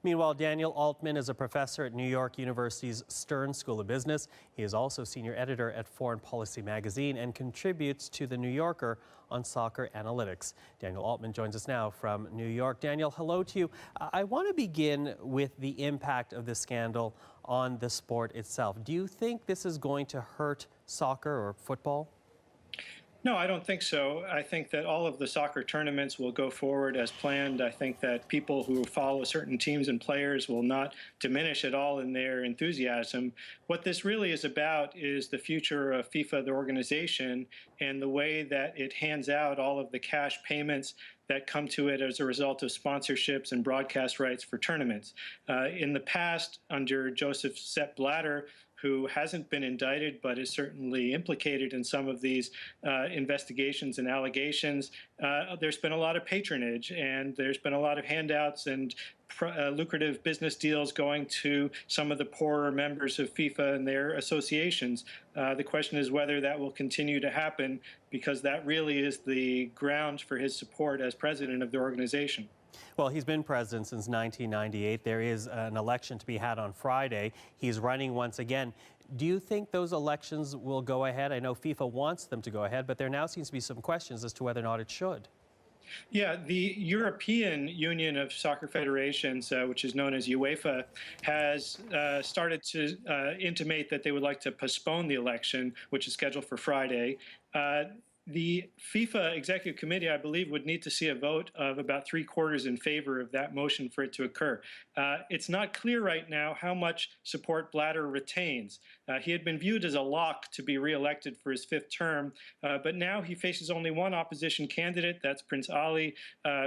Meanwhile, Daniel Altman is a professor at New York University's Stern School of Business. He is also senior editor at Foreign Policy magazine and contributes to The New Yorker on soccer analytics. Daniel Altman joins us now from New York. Daniel, hello to you. I want to begin with the impact of this scandal on the sport itself. Do you think this is going to hurt soccer or football? No, I don't think so. I think that all of the soccer tournaments will go forward as planned. I think that people who follow certain teams and players will not diminish at all in their enthusiasm. What this really is about is the future of FIFA, the organization, and the way that it hands out all of the cash payments that come to it as a result of sponsorships and broadcast rights for tournaments. In the past, under Joseph Sepp Blatter, who hasn't been indicted but is certainly implicated in some of these investigations and allegations, there's been a lot of patronage, and there's been a lot of handouts and lucrative business deals going to some of the poorer members of FIFA and their associations. The question is whether that will continue to happen, because that really is the ground for his support as president of the organization. Well, he's been president since 1998. There is an election to be had on Friday. He's running once again. Do you think those elections will go ahead? I know FIFA wants them to go ahead, but there now seems to be some questions as to whether or not it should. Yeah, the European Union of Soccer Federations, which is known as UEFA, has started to intimate that they would like to postpone the election, which is scheduled for Friday. The FIFA Executive Committee, I believe, would need to see a vote of about 3/4 in favor of that motion for it to occur. It's not clear right now how much support Blatter retains. He had been viewed as a lock to be reelected for his 5th term, but now he faces only one opposition candidate. That's Prince Ali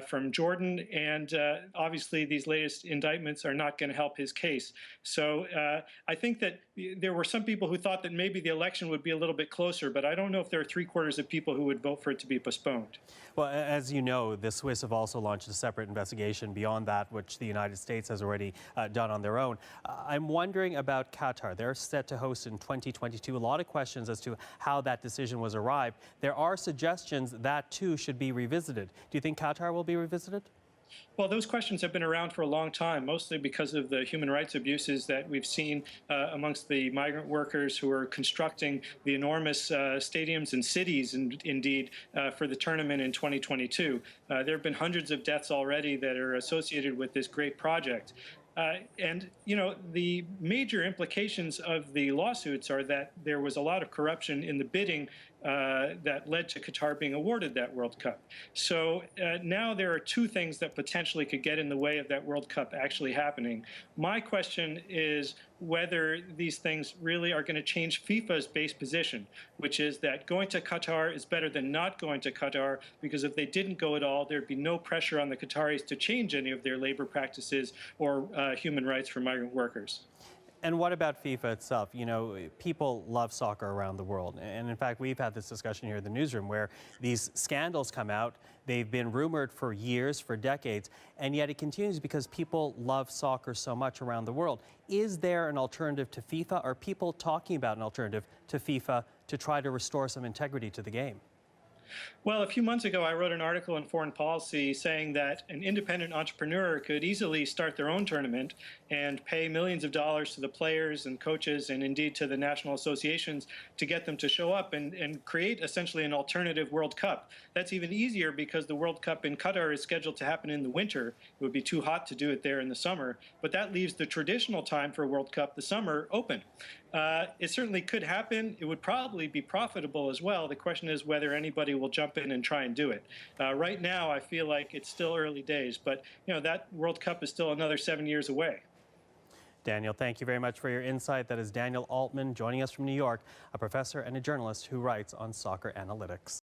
from Jordan, and obviously these latest indictments are not going to help his case. So I think that there were some people who thought that maybe the election would be a little bit closer, but I don't know if there are 3/4 of people who would vote for it to be postponed. Well, as you know, the Swiss have also launched a separate investigation beyond that, which the United States has already done on their own. I'm wondering about Qatar. They're set to host in 2022. A lot of questions as to how that decision was arrived. There are suggestions that, too, should be revisited. Do you think Qatar will be revisited? Well, those questions have been around for a long time, mostly because of the human rights abuses that we've seen amongst the migrant workers who are constructing the enormous stadiums and cities, indeed, for the tournament in 2022. There have been hundreds of deaths already that are associated with this great project. And, you know, the major implications of the lawsuits are that there was a lot of corruption in the bidding that led to Qatar being awarded that World Cup. So now there are two things that potentially could get in the way of that World Cup actually happening. My question is whether these things really are going to change FIFA's base position, which is that going to Qatar is better than not going to Qatar, because if they didn't go at all, there'd be no pressure on the Qataris to change any of their labor practices or human rights for migrant workers. And what about FIFA itself? You know, people love soccer around the world. And in fact, we've had this discussion here in the newsroom where these scandals come out. They've been rumored for years, for decades, and yet it continues because people love soccer so much around the world. Is there an alternative to FIFA? Are people talking about an alternative to FIFA to try to restore some integrity to the game? Well, a few months ago, I wrote an article in Foreign Policy saying that an independent entrepreneur could easily start their own tournament and pay millions of dollars to the players and coaches and indeed to the national associations to get them to show up and create essentially an alternative World Cup. That's even easier because the World Cup in Qatar is scheduled to happen in the winter. It would be too hot to do it there in the summer, but that leaves the traditional time for a World Cup, the summer, open. It certainly could happen. It would probably be profitable as well. The question is whether anybody will jump in and try and do it. Right now, I feel like it's still early days, but you know, that World Cup is still another 7 years away. Daniel, thank you very much for your insight. That is Daniel Altman joining us from New York, a professor and a journalist who writes on soccer analytics.